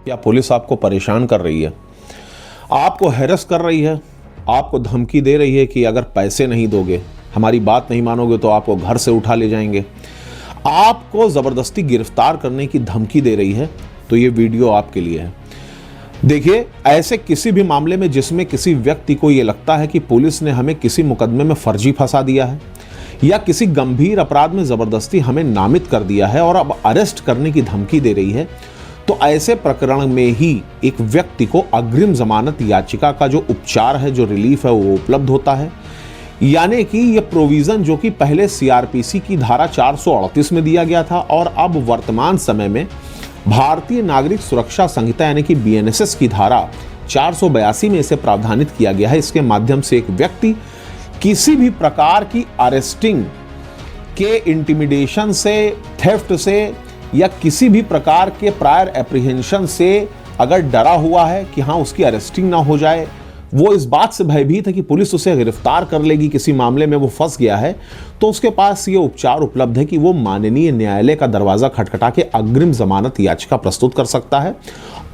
या पुलिस आपको परेशान कर रही है, आपको हैरेस कर रही है, आपको धमकी दे रही है कि अगर पैसे नहीं दोगे, हमारी बात नहीं मानोगे तो आपको घर से उठा ले जाएंगे, आपको ज़बरदस्ती गिरफ्तार करने की धमकी दे रही है, तो ये वीडियो आपके लिए है। देखिए, ऐसे किसी भी मामले में जिसमें किसी व्यक्ति को ये लगता है कि पुलिस ने हमें किसी मुकदमे में फर्जी फंसा दिया है या किसी गंभीर अपराध में ज़बरदस्ती हमें नामित कर दिया है और अब अरेस्ट करने की धमकी दे रही है, तो ऐसे प्रकरण में ही एक व्यक्ति को अग्रिम जमानत याचिका का जो उपचार है, जो रिलीफ है, वो उपलब्ध होता है। यानी कि ये प्रोविज़न जो कि पहले सीआरपीसी की धारा 438 में दिया गया था और अब वर्तमान समय में भारतीय नागरिक सुरक्षा संहिता यानी कि बीएनएसएस की धारा 482 में इसे प्रावधानित किया गया है। इसके माध्यम से एक व्यक्ति किसी भी प्रकार की अरेस्टिंग के इंटिमिडेशन से, थेफ्ट से या किसी भी प्रकार के प्रायर एप्रीहेंशन से अगर डरा हुआ है कि हाँ उसकी अरेस्टिंग ना हो जाए, वो इस बात से भयभीत है कि पुलिस उसे गिरफ्तार कर लेगी, किसी मामले में वो फंस गया है, तो उसके पास ये उपचार उपलब्ध है कि वो माननीय न्यायालय का दरवाजा खटखटा के अग्रिम जमानत याचिका प्रस्तुत कर सकता है।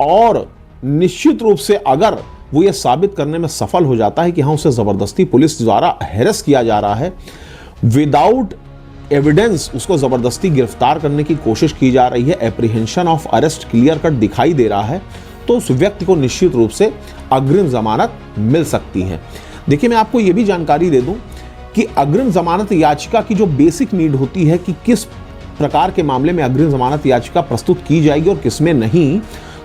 और निश्चित रूप से अगर वो ये साबित करने में सफल हो जाता है कि हाँ उसे ज़बरदस्ती पुलिस द्वारा हैरेस किया जा रहा है, विदाउट एविडेंस उसको ज़बरदस्ती गिरफ्तार करने की कोशिश की जा रही है, apprehension of arrest clear cut दिखाई दे रहा है, तो उस व्यक्ति को निश्चित रूप से अग्रिम जमानत मिल सकती है। देखिए, मैं आपको यह भी जानकारी दे दूं कि अग्रिम जमानत याचिका की जो बेसिक नीड होती है कि किस प्रकार के मामले में अग्रिम जमानत याचिका प्रस्तुत की जाएगी और किसमें नहीं,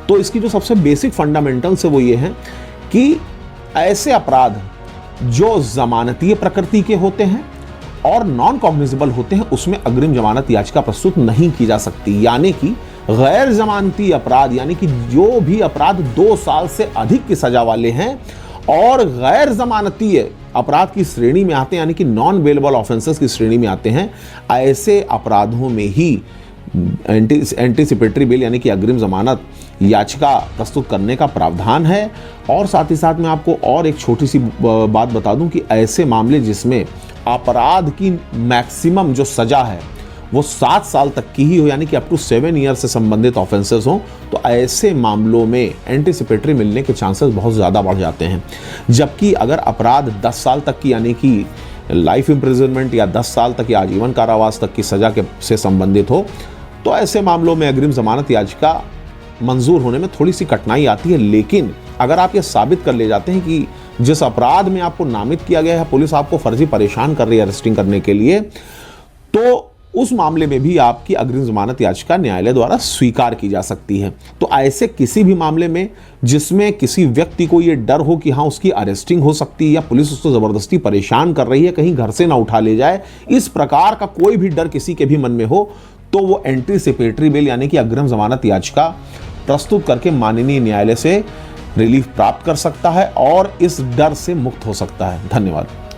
तो इसकी जो सबसे बेसिक फंडामेंटल्स है वो ये है कि ऐसे अपराध जो जमानतीय प्रकृति के होते हैं और नॉन कॉग्निजेबल होते हैं, उसमें अग्रिम जमानत याचिका प्रस्तुत नहीं की जा सकती। यानी कि गैर जमानती अपराध, यानी कि जो भी अपराध 2 साल से अधिक की सजा वाले हैं और गैर जमानतीय अपराध की श्रेणी में आते हैं, यानी कि नॉन बेलेबल ऑफेंसेस की श्रेणी में आते हैं, ऐसे अपराधों में ही एंटीसिपेटरी बेल यानी कि अग्रिम जमानत याचिका प्रस्तुत करने का प्रावधान है। और साथ ही साथ मैं आपको और एक छोटी सी बात बता दूं कि ऐसे मामले जिसमें अपराध की मैक्सिमम जो सजा है वो 7 साल तक की ही हो, यानी कि अप टू 7 ईयर से संबंधित ऑफेंसेस हों, तो ऐसे मामलों में एंटीसिपेटरी मिलने के चांसेस बहुत ज़्यादा बढ़ जाते हैं। जबकि अगर अपराध 10 साल तक की यानी कि लाइफ इम्प्रिजनमेंट या 10 साल तक या आजीवन कारावास तक की सजा के से संबंधित हो, तो ऐसे मामलों में अग्रिम जमानत याचिका मंजूर होने में थोड़ी सी कठिनाई आती है। लेकिन अगर आप ये साबित कर ले जाते हैं कि जिस अपराध में आपको नामित किया गया है, पुलिस आपको फर्जी परेशान कर रही है अरेस्टिंग करने के लिए, तो उस मामले में भी आपकी अग्रिम जमानत याचिका न्यायालय द्वारा स्वीकार की जा सकती है। तो ऐसे किसी भी मामले में जिसमें किसी व्यक्ति को ये डर हो कि हाँ उसकी अरेस्टिंग हो सकती है या पुलिस उसको ज़बरदस्ती परेशान कर रही है, कहीं घर से ना उठा ले जाए, इस प्रकार का कोई भी डर किसी के भी मन में हो, तो वो एंटीसिपेटरी बेल यानी कि अग्रिम जमानत याचिका प्रस्तुत करके माननीय न्यायालय से रिलीफ प्राप्त कर सकता है और इस डर से मुक्त हो सकता है। धन्यवाद।